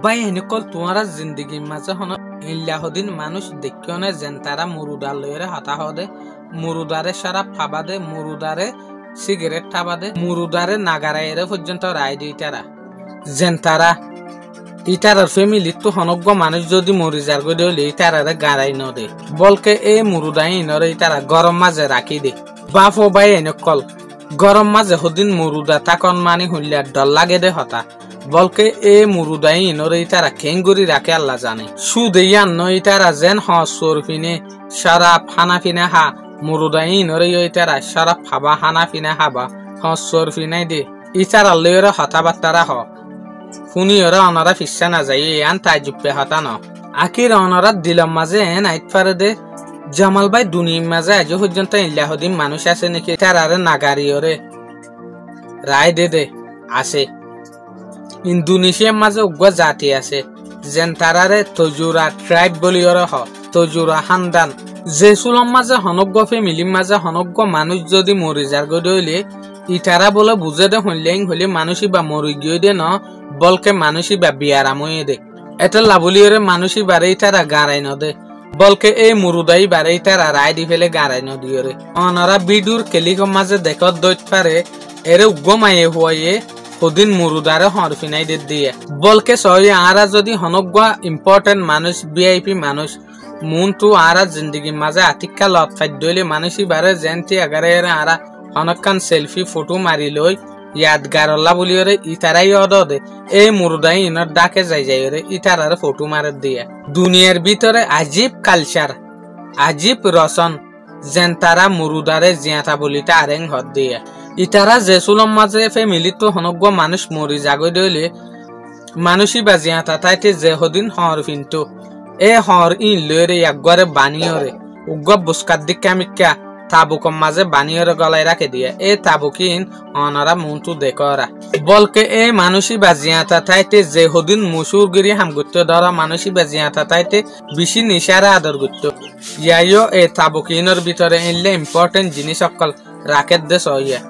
বাই এনেকল তোমারা জিন্দগি মাঝে হন ইল্লাহদিন মানুষ দেখিও না যেন তারা মুরুদার লইরে হতা হদে মুরুদারে সারা ফাবা দে মুরুদারে সিগারেট ঠাবা দে মুরুদারে নাগারাইরে পর্যন্ত রায় দি তারা যেন তারা ইটারার ফ্যামিলি তো হনজ্ঞ মানুষ যদি মরি যার গো দিলে ইটারারে গাড়াই ন দে বলকে এ মুরুদাই ইনরে ইটারা গরম মাঝে রাখি দে বাপ ও বাই এনেকল গরম মাঝে হদিন মুরুদা তাকন মানি হইলে ডর লাগে দে হতা বলকে এ মুরুদাই ইনরে ইটারা খেঙ্গুরি রাখে আল্লাহ জানে সুদেয়ান ন ইটারা যেন হসর ফিনে সারা ফানা ফিনে হা মুরুদাই ইনরে ইটারা সারা ফাবা হানা ফিনে হাবা হসর ফিনে দে ইটারা লইরে হতাবার্তারা হ শুনি ওরা অনারা ফিসা না যাই আন তাইজুপে হতা ন আখির অনারা দিলম মাঝে এন আইত পারে দে জামাল ভাই দুনিয়ার মাঝে আজ পর্যন্ত ইল্লাহদিন মানুষ আছে নাকি তারারে নাগারি ওরে রায় দে আছে ইন্দোনেশিয়ার মাঝে উগ্র জাতি আছে যেন তারারে তজুরা ট্রাইব বলি ওরা হ তজুরা হান্দান যে সুলম মাঝে হনজ্ঞ ফ্যামিলির মাঝে হনজ্ঞ মানুষ যদি মরি যার গদলে ইটারা বলে বুঝে দে হইলেন হইলে মানুষই বা মরি গিয়ে দে ন বলকে মানুষই বা বিয়ারাময়ে দে এটা লাভলিয়রে মানুষই বারে ইটারা গাড়াই ন দে বলকে এই মুরুদাই বারে ইটারা রায় দি ফেলে গাড়াই ন দিয়রে অনারা বিডুর কেলিকম মাঝে দেখত দইত পারে এরে উগ্গমায়ে হুয়াইয়ে হদিন মুরুদারে হরফিনাই দিয়ে বলকে সহি আরা যদি হনজ্ঞ ইম্পর্টেন্ট মানুষ ভিআইপি মানুষ মুন তু আরা জিন্দগি মাঝে আতিক্কা লত ফাইদ দইলে মানুষই বারে জেনতি আগারে আরা অনেকখান সেলফি ফটো মারি লই ইয়াদগার অল্লা বলি ওরে ইতারাই অদ দে এই মুরুদাই ইনর ডাকে যাই ওরে ইতারার ফটো মারে দিয়ে দুনিয়ার ভিতরে আজীব কালচার আজীব রসন যেন তারা মুরুদারে জিয়াতা বলিটা আরেং হদ দিয়ে ইতারা জেসুলম মাঝে ফ্যামিলি তো হনজ্ঞ মানুষ মরি জাগই দইলে মানুষই বা জিয়াতা তাইতে যে হদিন হর ফিনতো এ হর ইন লইরে একগরে বানিয়রে উগ্র বুসকার দিকা মিক্কা তাবুকম মাঝে বানিয়রে গলায় রাখে দিয়ে এ তাবুকিন অনারা মুন্টু দেখরা বলকে এ মানুষই বা জিয়াতা তাইতে যে হদিন মুসুরগিরি হামগুত্ত ধরা মানুষই বা জিয়াতা তাইতে বেশি নিশারা আদর গুত্ত ইয়াইও এ তাবুকিনের ভিতরে ইনলে ইম্পর্টেন্ট জিনিস সকল রাকেট দে সইয়া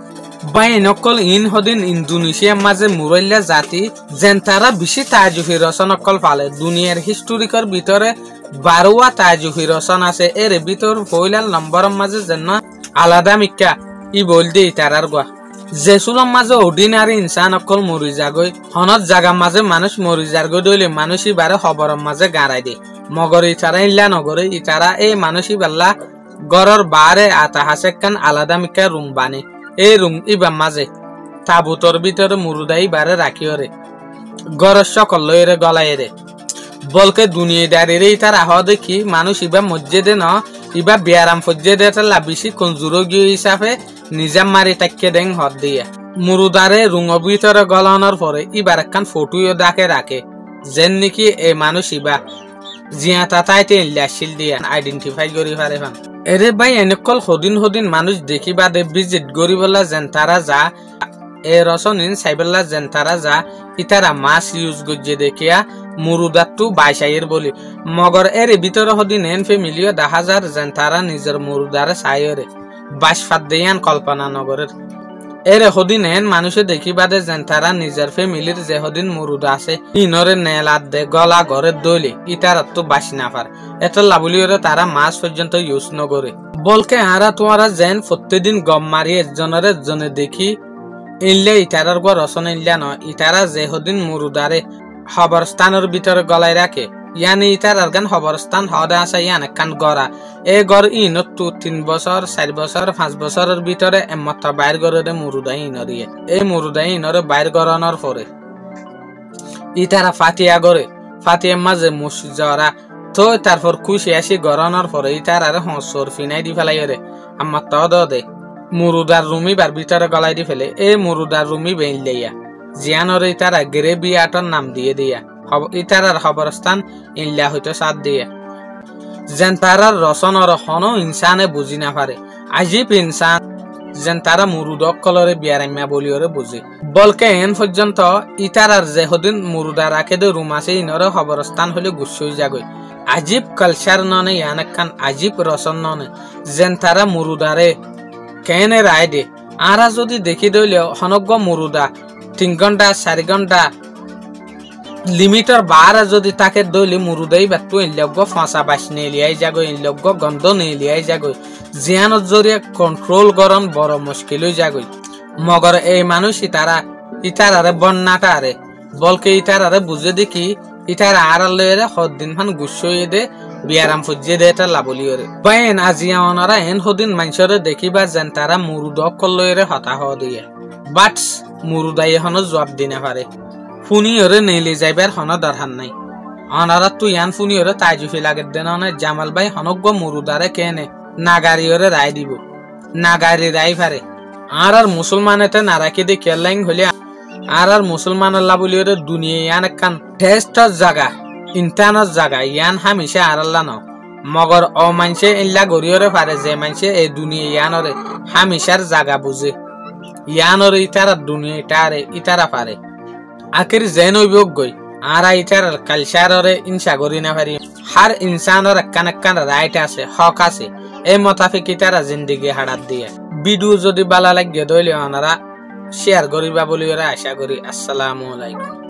বাই নকল ইন হদিন ইন্দোনেশিয়ার মাঝে মুরল্লা জাতি যেন তারা বেশি তাজুহি রচন অকল পালে দুনিয়ার হিস্টোরিকর ভিতরে 12টা তাজুহি রচন আছে এর ভিতর পয়লাল নম্বরের মাঝে যেন আলাদা মিক্কা ই বল দে তারার গা জেসুলম মাঝে অর্ডিনারি ইনসান অকল মরি যাগই হনত জাগা মাঝে মানুষ মরি যারগই দইলে মানুষই বারে খবরের মাঝে গাড়াই দে মগর ইতারা ইল্লা নগরে ইতারা এই মানুষই বাল্লা গরর বারে আতা হাসেকান আলাদা মিক্কা রুম বানে এই রুম ইবা মাঝে তাবুতর ভিতরে মুরুদাই বারে রাখিওরে গরর সকল লইরে গলাইরে বলকে দুনিয়াদারিরে ইতার আহ দেখি মানুষ ইবা মসজিদে ন ইবা বিয়ারাম ফজ্জেদে তালা বেশি কঞ্জুরগীয় হিসাবে নিজাম মারি তাকে দেন হদ দিয়ে মুরুদারে রুঙ ভিতরে গলানোর পরে ইবার একখান ফটোও ডাকে রাখে যেন নাকি এই মানুষ ইবা জিয়া তাতাইতে ইল্লাশিল দিয়ে আইডেন্টিফাই করি পারে ফান এরে ভাই এনেকল হদিন মানুষ দেখিবা দে ভিজিট করিবলা যেন তারা যা এ রসনিন সাইবেলা যেন তারা যা ইতারা মাছ ইউজ গজ্জে দেখিয়া মুরুদাতু বাইসাইয়ের বলি মগর এর ভিতরে হদিন এন ফ্যামিলিও 10,000 যেন তারা নিজের মুরুদারে সাইরে বাস ফাদ দেয়ান কল্পনা নগরের এর হদিন এন মানুষে দেখিবা দে যেন তারা নিজের ফ্যামিলির যে হদিন মুরুদা আছে ইনরে নেলাত দে গলা ঘরের দইলে ইতারা তো বাস না পার এত লাবলিওরে তারা মাছ পর্যন্ত ইউজ নগরে বলকে আরা তোমারা যেন প্রত্যেকদিন গম মারি একজনে দেখি ইনলে ইতারার গর রসন ইল্লা ন ইতারা যে হদিন মুরুদারে খবরস্থানের ভিতরে গলায় রাখে ইয়ানি ইতারার গান খবরস্থান হদে আসা ইয়ান একখান গড়া এ গড় ইনত তো 3 বছর 4 বছর 5 বছরের ভিতরে এমত বাইর গড়ে মুরুদাই ইনরিয়ে এই মুরুদাই ইনরে বাইর গড়ানোর পরে ইতারা ফাটিয়া গড়ে ফাটিয়ার মাঝে মুসজরা তো তারপর খুশি আসি গড়ানোর পরে ইতারার হসর ফিনাই দি ফেলাই রে আমার তদ দে মুরুদার রুমি বার ভিতরে গলাই দি ফেলে এই মুরুদার রুমি বেইলাইয়া জিয়ানরে ইতারা গ্রেভি আটর নাম দিয়ে দিয়া ইতারার খবরস্থান ইল্লা হইতো সাথ দিয়ে যেন তারার রচনর হন ইনসানে বুঝি না পারে আজীব ইনসান যেন তারা মুরুদক কলরে বিয়ারাম্যা বলিওরে বুঝে বলকে এন পর্যন্ত ইতারার যে হদিন মুরুদা রাখে দে রুম আছে ইনরে খবরস্থান হলে গুছই যাগই আজীব কালচার ননে ইয়ানখান আজীব রচন ননে যেন তারা মুরুদারে কেনে রায় দে আরা যদি দেখি দইলে হনজ্ঞ মুরুদা 3 ঘন্টা 4 ঘন্টা লিমিটর বারে যদি তাকে দইলে মুরুদাই বাট্টু ইনলগ্য ফাঁসা বাস নেলিয়াই যাগো ইনলগ্য গন্ধ নেলিয়াই যাগো জিয়ানত জরিয়ে কন্ট্রোল করন বড় মুশকিল হয়ে যাগো মগর এই মানুষ ইতারারে বন্যাটারে বলকে ইতারারে বুঝে দেখি ইতারা আর লয়েরে হদিন ফান গুছইয়ে দে বিয়ারাম ফুজে দে এটা লাবলি ওরে বাইন আজিয়া অনরা এন হদিন মানুষরে দেখিবা যেন তারা মুরুদ অকল লয়েরে হতা হ দিয়ে বাট মুরুদাই হন জবাব দিনে পারে ফুনি ওরে নেলি যাইবার হন দরকার নাই অনারা তুই আন ফুনি ওরে তাইজুফি লাগে দেন অনেক জামাল ভাই হনজ্ঞ মুরুদারে কেনে নাগারি ওরে রায় দিব নাগারি রায় পারে আর মুসলমানেতে নারাকি দি কেলাইং হলে আর মুসলমান আল্লাহ বলি ওরে দুনিয়া ইয়ান একখান টেস্টর জায়গা ইন্টারনেট জায়গা ইয়ান হামিশা আর আল্লাহ ন মগর অ মানসে ইল্লা গরিয়রে পারে যে মানসে এই দুনিয়া ইয়ানরে হামিশার জায়গা বুঝে ইয়ানরে ইতারা দুনিয়া ইতারা পারে আখির যেন গই আর ইটার কালচাররে ইনসা করি না পারি হার ইনসানর একখান রাইট আছে হক আছে এই মোতাফিক ইতারা জিন্দিগি হারাত দিয়ে ভিডিও যদি ভালো লাগে দইলে ওনারা শেয়ার করিবা বলি আশা করি। আসসালামু আলাইকুম।